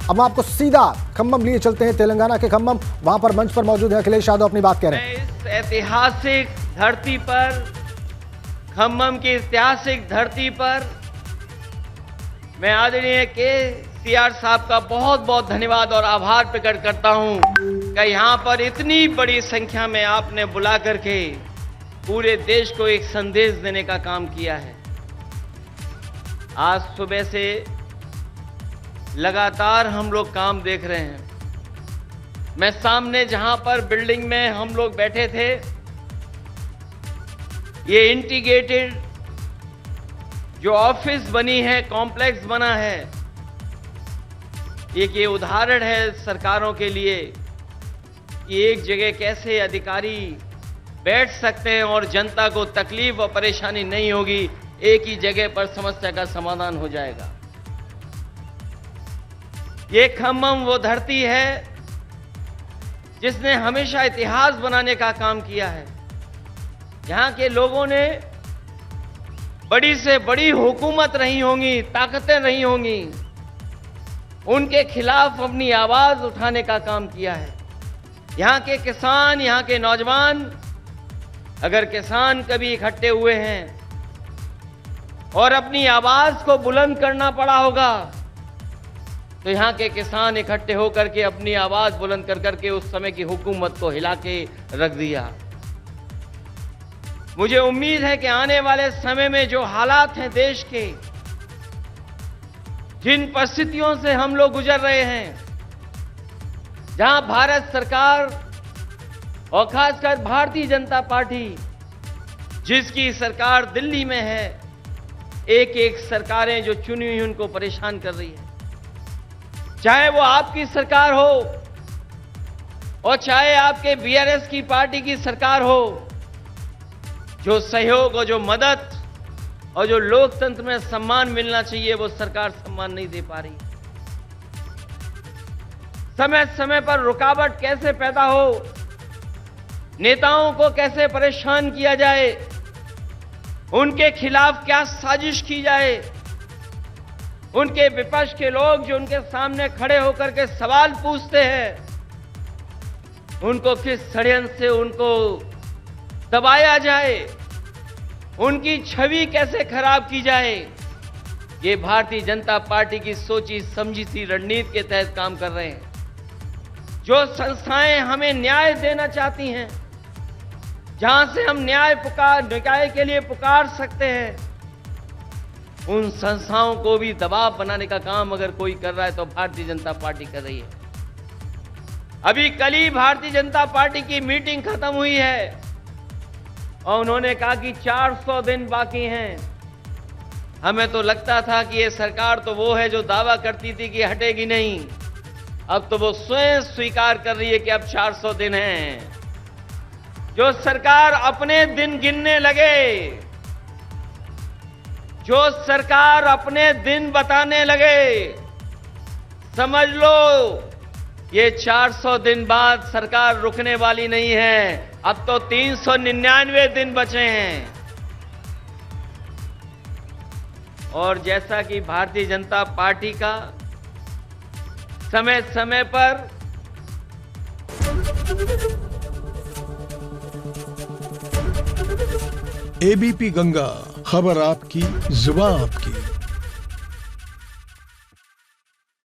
अब हम आपको सीधा खम्मम लिए चलते हैं, तेलंगाना के खम्मम। वहां पर मंच पर मौजूद है अखिलेश यादव, अपनी बात कह रहे हैं। इस ऐतिहासिक धरती पर, खम्मम की ऐतिहासिक धरती पर मैं आदरणीय केसीआर साहब का बहुत बहुत धन्यवाद और आभार प्रकट करता हूं कि यहां पर इतनी बड़ी संख्या में आपने बुला करके पूरे देश को एक संदेश देने का काम किया है। आज सुबह से लगातार हम लोग काम देख रहे हैं। मैं सामने जहां पर बिल्डिंग में हम लोग बैठे थे, ये इंटीग्रेटेड जो ऑफिस बनी है, कॉम्प्लेक्स बना है, एक ये उदाहरण है सरकारों के लिए कि एक जगह कैसे अधिकारी बैठ सकते हैं और जनता को तकलीफ और परेशानी नहीं होगी, एक ही जगह पर समस्या का समाधान हो जाएगा। ये खम्मम वो धरती है जिसने हमेशा इतिहास बनाने का काम किया है। यहां के लोगों ने बड़ी से बड़ी हुकूमत रही होंगी, ताकतें रही होंगी, उनके खिलाफ अपनी आवाज उठाने का काम किया है। यहां के किसान, यहां के नौजवान, अगर किसान कभी इकट्ठे हुए हैं और अपनी आवाज को बुलंद करना पड़ा होगा, तो यहां के किसान इकट्ठे होकर के अपनी आवाज बुलंद कर करके उस समय की हुकूमत को हिला के रख दिया। मुझे उम्मीद है कि आने वाले समय में जो हालात हैं देश के, जिन परिस्थितियों से हम लोग गुजर रहे हैं, जहां भारत सरकार और खासकर भारतीय जनता पार्टी, जिसकी सरकार दिल्ली में है, एक एक सरकारें जो चुनी हुई उनको परेशान कर रही है। चाहे वो आपकी सरकार हो और चाहे आपके बीआरएस की पार्टी की सरकार हो, जो सहयोग और जो मदद और जो लोकतंत्र में सम्मान मिलना चाहिए वो सरकार सम्मान नहीं दे पा रही। समय समय पर रुकावट कैसे पैदा हो, नेताओं को कैसे परेशान किया जाए, उनके खिलाफ क्या साजिश की जाए, उनके विपक्ष के लोग जो उनके सामने खड़े होकर के सवाल पूछते हैं, उनको किस षड्यंत्र से उनको दबाया जाए, उनकी छवि कैसे खराब की जाए, ये भारतीय जनता पार्टी की सोची समझी सी रणनीति के तहत काम कर रहे हैं। जो संस्थाएं हमें न्याय देना चाहती हैं, जहां से हम न्याय के लिए पुकार सकते हैं, उन संस्थाओं को भी दबाव बनाने का काम अगर कोई कर रहा है तो भारतीय जनता पार्टी कर रही है। अभी कल ही भारतीय जनता पार्टी की मीटिंग खत्म हुई है और उन्होंने कहा कि 400 दिन बाकी हैं। हमें तो लगता था कि ये सरकार तो वो है जो दावा करती थी कि हटेगी नहीं, अब तो वो स्वयं स्वीकार कर रही है कि अब 400 दिन हैं। जो सरकार अपने दिन गिनने लगे, जो सरकार अपने दिन बताने लगे, समझ लो ये 400 दिन बाद सरकार रुकने वाली नहीं है। अब तो 399 दिन बचे हैं। और जैसा कि भारतीय जनता पार्टी का समय समय पर एबीपी गंगा, खबर आपकी, जुबान आपकी।